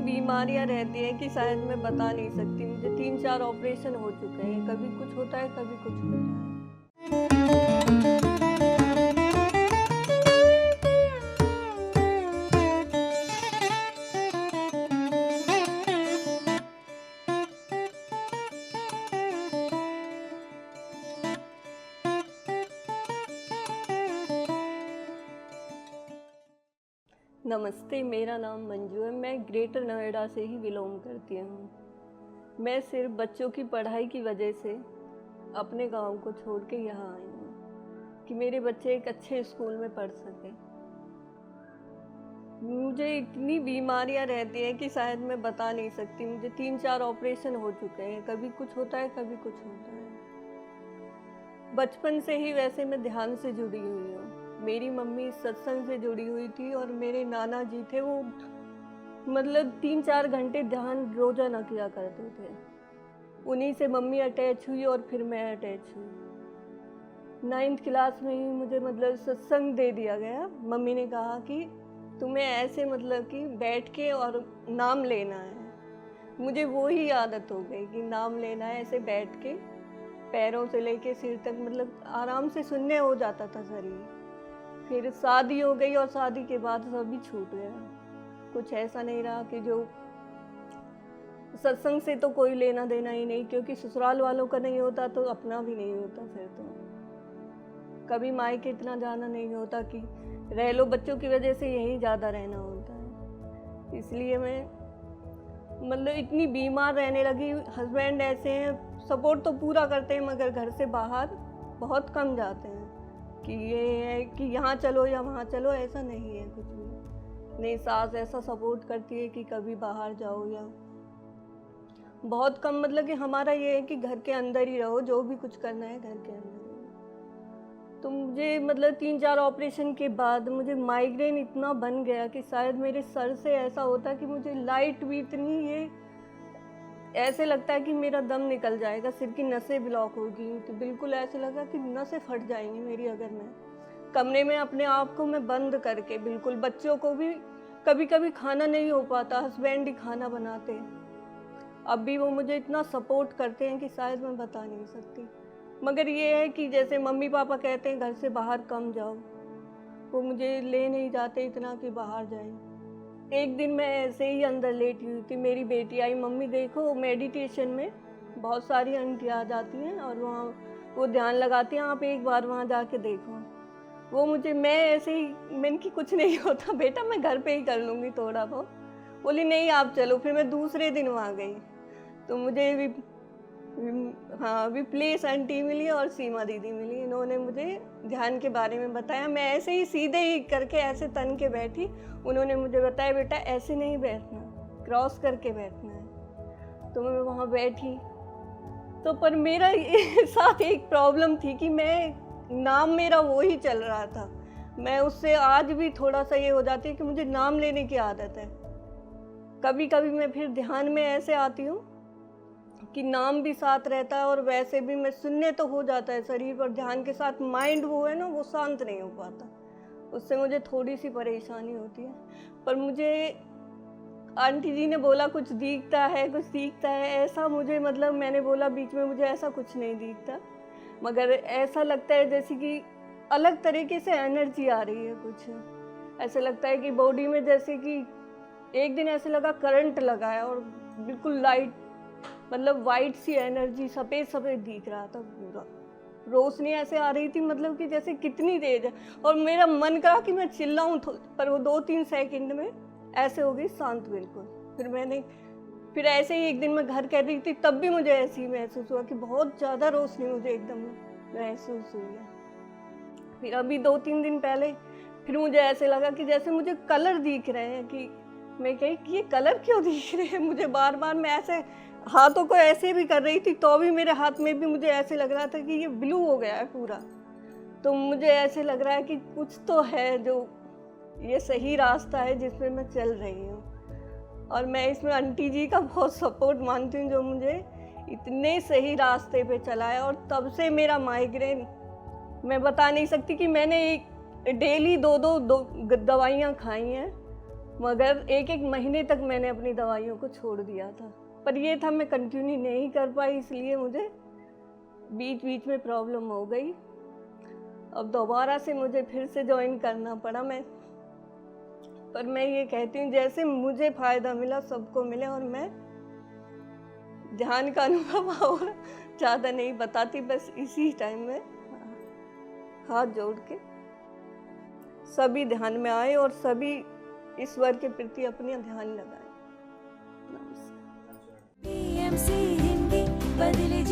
बीमारियां रहती हैं कि शायद मैं बता नहीं सकती। मुझे 3-4 ऑपरेशन हो चुके हैं, कभी कुछ होता है, कभी कुछ होता है। नमस्ते, मेरा नाम मंजू है। मैं ग्रेटर नोएडा से ही बिलोंग करती हूँ। मैं सिर्फ बच्चों की पढ़ाई की वजह से अपने गांव को छोड़ के यहाँ आई हूँ कि मेरे बच्चे एक अच्छे स्कूल में पढ़ सकें। मुझे इतनी बीमारियां रहती हैं कि शायद मैं बता नहीं सकती। मुझे 3-4 ऑपरेशन हो चुके हैं, कभी कुछ होता है, कभी कुछ होता है। बचपन से ही वैसे मैं ध्यान से जुड़ी हुई हूँ। मेरी मम्मी सत्संग से जुड़ी हुई थी और मेरे नाना जी थे, वो मतलब 3-4 घंटे ध्यान रोजाना किया करते थे। उन्हीं से मम्मी अटैच हुई और फिर मैं अटैच हुई। 9th क्लास में ही मुझे मतलब सत्संग दे दिया गया। मम्मी ने कहा कि तुम्हें ऐसे मतलब कि बैठ के और नाम लेना है। मुझे वो ही आदत हो गई कि नाम लेना है, ऐसे बैठ के पैरों से लेके सिर तक मतलब आराम से शून्य हो जाता था शरीर। फिर शादी हो गई और शादी के बाद सभी छूट गया। कुछ ऐसा नहीं रहा कि जो सत्संग से तो कोई लेना देना ही नहीं, क्योंकि ससुराल वालों का नहीं होता तो अपना भी नहीं होता। फिर तो कभी मायके इतना जाना नहीं होता कि रह लो, बच्चों की वजह से यही ज़्यादा रहना होता है। इसलिए मैं मतलब इतनी बीमार रहने लगी। हस्बैंड ऐसे हैं, सपोर्ट तो पूरा करते हैं मगर घर से बाहर बहुत कम जाते हैं कि ये है कि यहाँ चलो या वहाँ चलो, ऐसा नहीं है कुछ भी नहीं। सास ऐसा सपोर्ट करती है कि कभी बाहर जाओ या बहुत कम। मतलब कि हमारा ये है कि घर के अंदर ही रहो, जो भी कुछ करना है घर के अंदर। तो मुझे मतलब 3-4 ऑपरेशन के बाद मुझे माइग्रेन इतना बन गया कि शायद मेरे सर से ऐसा होता कि मुझे लाइट भी इतनी, ये ऐसे लगता है कि मेरा दम निकल जाएगा, सिर की नसें ब्लॉक होगी। तो बिल्कुल ऐसे लगा कि नसें फट जाएंगी मेरी। अगर मैं कमरे में अपने आप को मैं बंद करके बिल्कुल, बच्चों को भी कभी कभी खाना नहीं हो पाता, हस्बैंड ही खाना बनाते। अब भी वो मुझे इतना सपोर्ट करते हैं कि शायद मैं बता नहीं सकती। मगर ये है कि जैसे मम्मी पापा कहते हैं घर से बाहर कम जाओ, वो मुझे ले नहीं जाते इतना कि बाहर जाए। एक दिन मैं ऐसे ही अंदर लेटी हुई थी, मेरी बेटी आई, मम्मी देखो मेडिटेशन में बहुत सारी आंटी आ जाती हैं और वहाँ वो ध्यान लगाती हैं, आप एक बार वहाँ जाके देखो। वो मुझे, मैं ऐसे ही, मैंने कि कुछ नहीं होता बेटा, मैं घर पे ही कर लूँगी थोड़ा बहुत। बोली नहीं आप चलो। फिर मैं दूसरे दिन वहाँ गई तो मुझे भी हाँ, विप्लेश आंटी मिली और सीमा दीदी मिली। इन्होंने मुझे ध्यान के बारे में बताया। मैं ऐसे ही सीधे ही करके ऐसे तन के बैठी। उन्होंने मुझे बताया बेटा ऐसे नहीं बैठना, क्रॉस करके बैठना है। तो मैं वहाँ बैठी तो पर मेरा साथ एक प्रॉब्लम थी कि मैं, नाम मेरा वो ही चल रहा था। मैं उससे आज भी थोड़ा सा ये हो जाती है कि मुझे नाम लेने की आदत है। कभी कभी मैं फिर ध्यान में ऐसे आती हूँ कि नाम भी साथ रहता है और वैसे भी मैं शून्य तो हो जाता है शरीर, पर ध्यान के साथ माइंड वो है ना, वो शांत नहीं हो पाता। उससे मुझे थोड़ी सी परेशानी होती है। पर मुझे आंटी जी ने बोला कुछ दिखता है, कुछ दिखता है, ऐसा मुझे मतलब मैंने बोला बीच में मुझे ऐसा कुछ नहीं दिखता, मगर ऐसा लगता है जैसे कि अलग तरीके से एनर्जी आ रही है। कुछ ऐसे लगता है कि बॉडी में, जैसे कि एक दिन ऐसे लगा करंट लगा है और बिल्कुल लाइट, मतलब वाइट सी एनर्जी, सफ़ेद सफ़ेद दिख रहा था पूरा। रोशनी ऐसे आ रही थी मतलब कि जैसे कितनी तेज है। और मेरा मन करा कि मैं चिल्लाऊं, पर वो 2-3 सेकंड में ऐसे हो गई शांत बिल्कुल। फिर ऐसे ही एक दिन मैं घर कह रही थी, तब भी मुझे ऐसे ही महसूस हुआ कि बहुत ज़्यादा रोशनी मुझे एकदम महसूस हुई है। फिर अभी 2-3 दिन पहले फिर मुझे ऐसे लगा कि जैसे मुझे कलर दिख रहे हैं। कि मैं कही कि ये कलर क्यों दिख रहे हैं मुझे बार बार। मैं ऐसे हाथों को ऐसे भी कर रही थी तो भी मेरे हाथ में भी मुझे ऐसे लग रहा था कि ये ब्लू हो गया है पूरा। तो मुझे ऐसे लग रहा है कि कुछ तो है, जो ये सही रास्ता है जिसमें मैं चल रही हूँ। और मैं इसमें आंटी जी का बहुत सपोर्ट मानती हूँ, जो मुझे इतने सही रास्ते पे चलाया। और तब से मेरा माइग्रेन, मैं बता नहीं सकती कि मैंने एक डेली 2 दवाइयाँ खाई हैं मगर एक एक महीने तक मैंने अपनी दवाइयों को छोड़ दिया था, पर ये था मैं कंटिन्यू नहीं कर पाई, इसलिए मुझे बीच बीच में प्रॉब्लम हो गई। अब दोबारा से मुझे फिर से ज्वाइन करना पड़ा। पर मैं ये कहती हूँ जैसे मुझे फ़ायदा मिला सबको मिले, और मैं ध्यान का अनुभव और ज़्यादा नहीं बताती, बस इसी टाइम में हाथ जोड़ के सभी ध्यान में आए और सभी ईश्वर के प्रति अपने ध्यान लगाए। नमस्कार। PMC हिंदी बदले